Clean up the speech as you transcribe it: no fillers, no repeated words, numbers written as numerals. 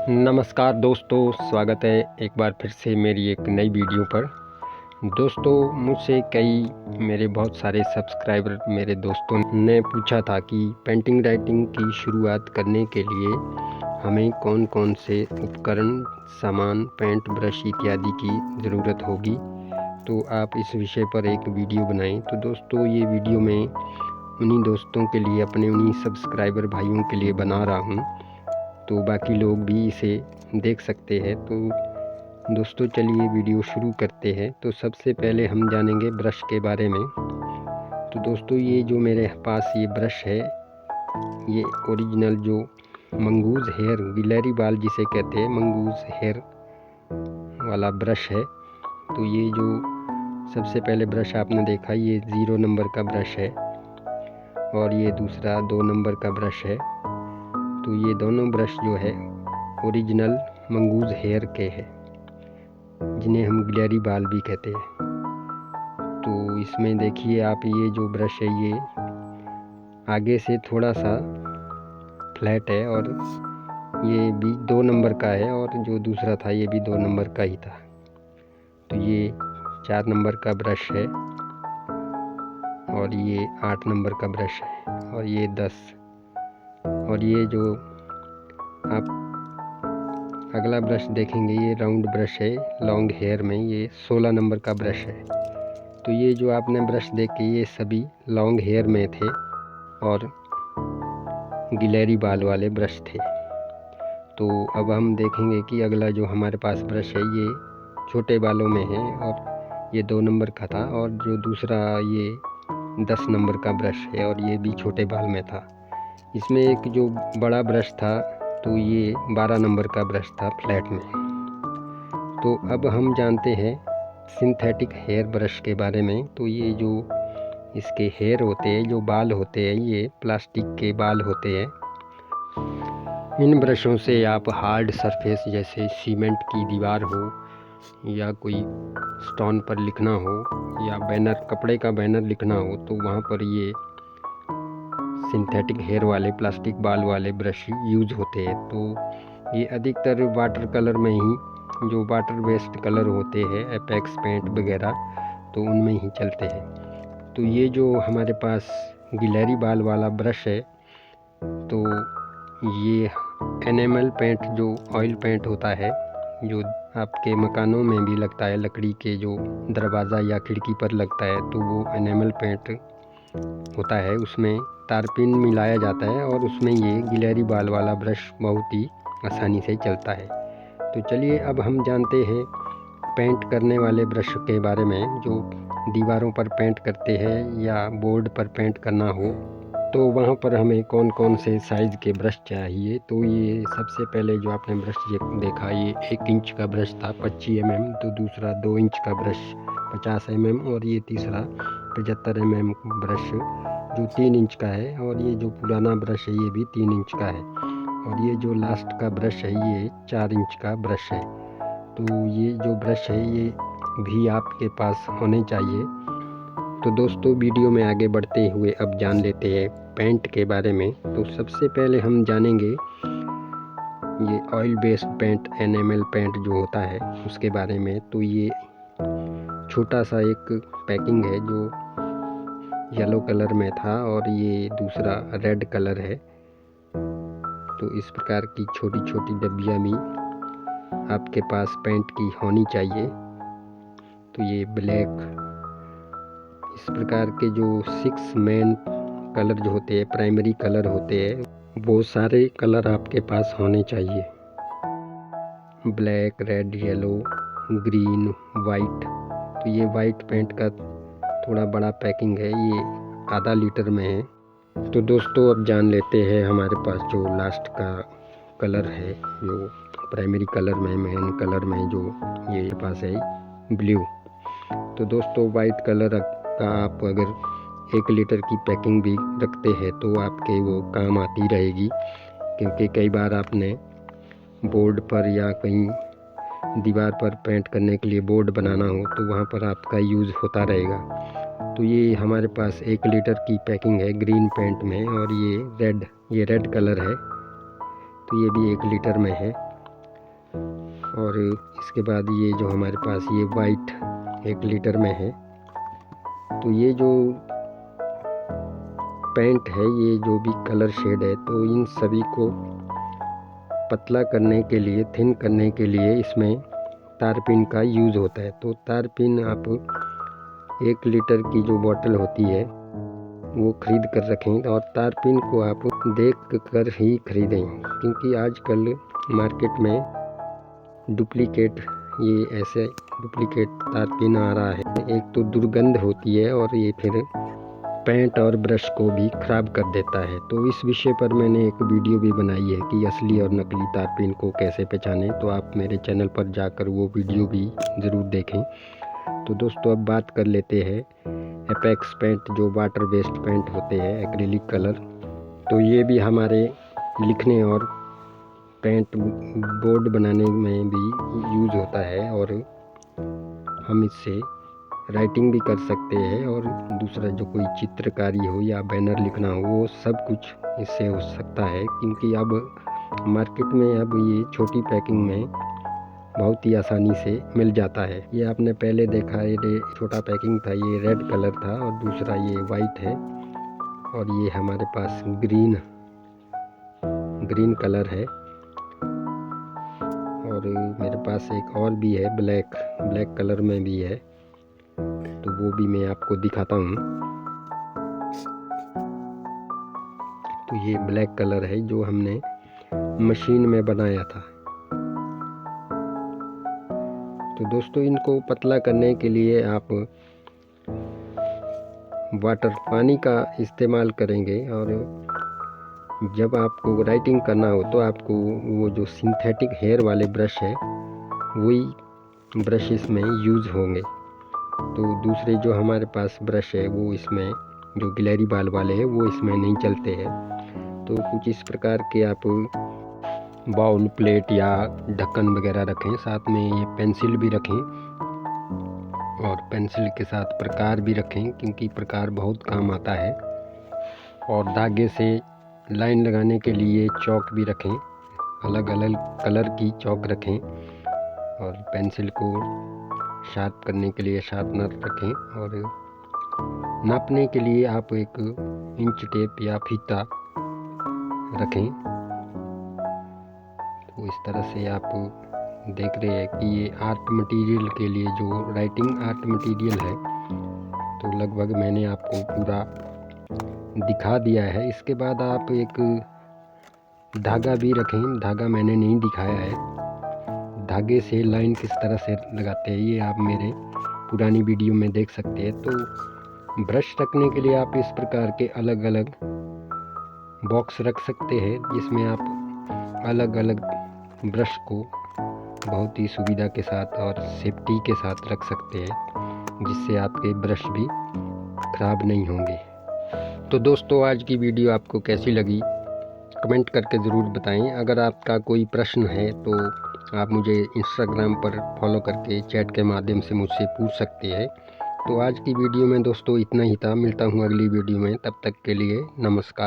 नमस्कार दोस्तों, स्वागत है एक बार फिर से मेरी एक नई वीडियो पर। दोस्तों, मुझसे मेरे बहुत सारे सब्सक्राइबर मेरे दोस्तों ने पूछा था कि पेंटिंग राइटिंग की शुरुआत करने के लिए हमें कौन कौन से उपकरण, सामान, पेंट ब्रश इत्यादि की ज़रूरत होगी, तो आप इस विषय पर एक वीडियो बनाएं। तो दोस्तों, ये वीडियो मैं उन्हीं दोस्तों के लिए, अपने उन्हीं सब्सक्राइबर भाइयों के लिए बना रहा हूँ, तो बाकी लोग भी इसे देख सकते हैं। तो दोस्तों, चलिए वीडियो शुरू करते हैं। तो सबसे पहले हम जानेंगे ब्रश के बारे में। तो दोस्तों, ये जो मेरे पास ये ब्रश है, ये ओरिजिनल जो मंगूज़ हेयर, गिलहरी बाल जिसे कहते हैं, मंगूज़ हेयर वाला ब्रश है। तो ये जो सबसे पहले ब्रश आपने देखा, ये 0 नंबर का ब्रश है और ये दूसरा 2 नंबर का ब्रश है। तो ये दोनों ब्रश जो है ओरिजिनल मंगूज़ हेयर के हैं, जिन्हें हम गिलहरी बाल भी कहते हैं। तो इसमें देखिए आप, ये जो ब्रश है ये आगे से थोड़ा सा फ्लैट है और ये भी 2 नंबर का है, और जो दूसरा था ये भी 2 नंबर का ही था। तो ये 4 नंबर का ब्रश है और ये 8 नंबर का ब्रश है और ये 10। और ये जो आप अगला ब्रश देखेंगे, ये राउंड ब्रश है लॉन्ग हेयर में, ये 16 नंबर का ब्रश है। तो ये जो आपने ब्रश देखे, ये सभी लॉन्ग हेयर में थे और गिलहरी बाल वाले ब्रश थे। तो अब हम देखेंगे कि अगला जो हमारे पास ब्रश है, ये छोटे बालों में है और ये 2 नंबर का था, और जो दूसरा ये 10 नंबर का ब्रश है और ये भी छोटे बाल में था। इसमें एक जो बड़ा ब्रश था, तो ये 12 नंबर का ब्रश था फ्लैट में। तो अब हम जानते हैं सिंथेटिक हेयर ब्रश के बारे में। तो ये जो इसके हेयर होते हैं, जो बाल होते हैं, ये प्लास्टिक के बाल होते हैं। इन ब्रशों से आप हार्ड सरफेस जैसे सीमेंट की दीवार हो या कोई स्टोन पर लिखना हो या बैनर, कपड़े का बैनर लिखना हो, तो वहाँ पर ये सिंथेटिक हेयर वाले प्लास्टिक बाल वाले ब्रश यूज होते हैं। तो ये अधिकतर वाटर कलर में ही, जो वाटर बेस्ड कलर होते हैं, एपेक्स पेंट वगैरह, तो उनमें ही चलते हैं। तो ये जो हमारे पास गिलहरी बाल वाला ब्रश है, तो ये एनेमल पेंट, जो ऑयल पेंट होता है, जो आपके मकानों में भी लगता है, लकड़ी के जो दरवाज़ा या खिड़की पर लगता है, तो वो एनेमल पेंट होता है। उसमें तारपीन मिलाया जाता है और उसमें ये गिलहरी बाल वाला ब्रश बहुत ही आसानी से चलता है। तो चलिए अब हम जानते हैं पेंट करने वाले ब्रश के बारे में, जो दीवारों पर पेंट करते हैं या बोर्ड पर पेंट करना हो, तो वहाँ पर हमें कौन कौन से साइज़ के ब्रश चाहिए। तो ये सबसे पहले जो आपने ब्रश देखा, ये 1 इंच का ब्रश था 25 mm, तो दूसरा 2 इंच का ब्रश 50 mm, और ये तीसरा 75 mm ब्रश जो 3 इंच का है, और ये जो पुराना ब्रश है ये भी 3 इंच का है, और ये जो लास्ट का ब्रश है ये 4 इंच का ब्रश है। तो ये जो ब्रश है ये भी आपके पास होने चाहिए। तो दोस्तों, वीडियो में आगे बढ़ते हुए अब जान लेते हैं पेंट के बारे में। तो सबसे पहले हम जानेंगे ये oil based paint, enamel paint जो होता है, उसके बारे में। तो ये छोटा सा एक पैकिंग है जो येलो कलर में था और ये दूसरा रेड कलर है। तो इस प्रकार की छोटी छोटी डब्बियाँ भी आपके पास पेंट की होनी चाहिए। तो ये ब्लैक, इस प्रकार के जो 6 मेन कलर जो होते हैं, प्राइमरी कलर होते हैं, वो सारे कलर आपके पास होने चाहिए। Black, red, yellow, green, white. तो ये वाइट पेंट का थोड़ा बड़ा पैकिंग है, ये आधा लीटर में है। तो दोस्तों, अब जान लेते हैं हमारे पास जो लास्ट का कलर है, जो प्राइमरी कलर में, मेन कलर में, जो ये पास है ब्लू। तो दोस्तों, वाइट कलर का आप अगर 1 लीटर की पैकिंग भी रखते हैं तो आपके वो काम आती रहेगी, क्योंकि कई बार आपने बोर्ड पर या कहीं दीवार पर पेंट करने के लिए बोर्ड बनाना हो, तो वहाँ पर आपका यूज़ होता रहेगा। तो ये हमारे पास 1 लीटर की पैकिंग है ग्रीन पेंट में, और ये रेड कलर है, तो ये भी 1 लीटर में है। और इसके बाद ये जो हमारे पास ये वाइट 1 लीटर में है। तो ये जो पेंट है, ये जो भी कलर शेड है, तो इन सभी को पतला करने के लिए, थिन करने के लिए इसमें तारपीन का यूज़ होता है। तो तारपीन आप 1 लीटर की जो बोतल होती है वो ख़रीद कर रखें, और तारपीन को आप देख कर ही ख़रीदें, क्योंकि आजकल मार्केट में डुप्लीकेट ये ऐसे डुप्लीकेट तारपीन आ रहा है। एक तो दुर्गंध होती है और ये फिर पेंट और ब्रश को भी ख़राब कर देता है। तो इस विषय पर मैंने एक वीडियो भी बनाई है कि असली और नकली तारपीन को कैसे पहचानें, तो आप मेरे चैनल पर जाकर वो वीडियो भी ज़रूर देखें। तो दोस्तों अब बात कर लेते हैं एपेक्स पेंट, जो वाटर बेस्ड पेंट होते हैं, एक्रिलिक कलर। तो ये भी हमारे लिखने और पेंट बोर्ड बनाने में भी यूज़ होता है, और हम इससे राइटिंग भी कर सकते हैं, और दूसरा जो कोई चित्रकारी हो या बैनर लिखना हो, वो सब कुछ इससे हो सकता है। क्योंकि अब मार्केट में अब ये छोटी पैकिंग में बहुत ही आसानी से मिल जाता है। ये आपने पहले देखा, ये छोटा पैकिंग था, ये रेड कलर था, और दूसरा ये वाइट है, और ये हमारे पास ग्रीन कलर है, और मेरे पास एक और भी है ब्लैक कलर में भी है, तो वो भी मैं आपको दिखाता हूँ। तो ये ब्लैक कलर है जो हमने मशीन में बनाया था। तो दोस्तों इनको पतला करने के लिए आप पानी का इस्तेमाल करेंगे, और जब आपको राइटिंग करना हो तो आपको वो जो सिंथेटिक हेयर वाले ब्रश है, वही ब्रश इसमें यूज़ होंगे। तो दूसरे जो हमारे पास ब्रश है वो इसमें जो गिलहरी बाल वाले हैं वो इसमें नहीं चलते हैं। तो कुछ इस प्रकार के आप बाउल, प्लेट या ढक्कन वगैरह रखें। साथ में ये पेंसिल भी रखें, और पेंसिल के साथ प्रकार भी रखें, क्योंकि प्रकार बहुत काम आता है। और धागे से लाइन लगाने के लिए चौक भी रखें, अलग अलग कलर की चौक रखें, और पेंसिल को शार्प करने के लिए शार्पनर रखें, और नापने के लिए आप एक इंच टेप या फीता रखें। तो इस तरह से आप देख रहे हैं कि ये आर्ट मटेरियल के लिए जो राइटिंग आर्ट मटेरियल है, तो लगभग मैंने आपको पूरा दिखा दिया है। इसके बाद आप एक धागा भी रखें। धागा मैंने नहीं दिखाया है, धागे से लाइन किस तरह से लगाते हैं ये आप मेरे पुरानी वीडियो में देख सकते हैं। तो ब्रश रखने के लिए आप इस प्रकार के अलग अलग बॉक्स रख सकते हैं, जिसमें आप अलग अलग ब्रश को बहुत ही सुविधा के साथ और सेफ्टी के साथ रख सकते हैं, जिससे आपके ब्रश भी खराब नहीं होंगे। तो दोस्तों आज की वीडियो आपको कैसी लगी कमेंट करके ज़रूर बताएं। अगर आपका कोई प्रश्न है तो आप मुझे इंस्टाग्राम पर फॉलो करके चैट के माध्यम से मुझसे पूछ सकते हैं। तो आज की वीडियो में दोस्तों इतना ही था। मिलता हूँ अगली वीडियो में, तब तक के लिए नमस्कार।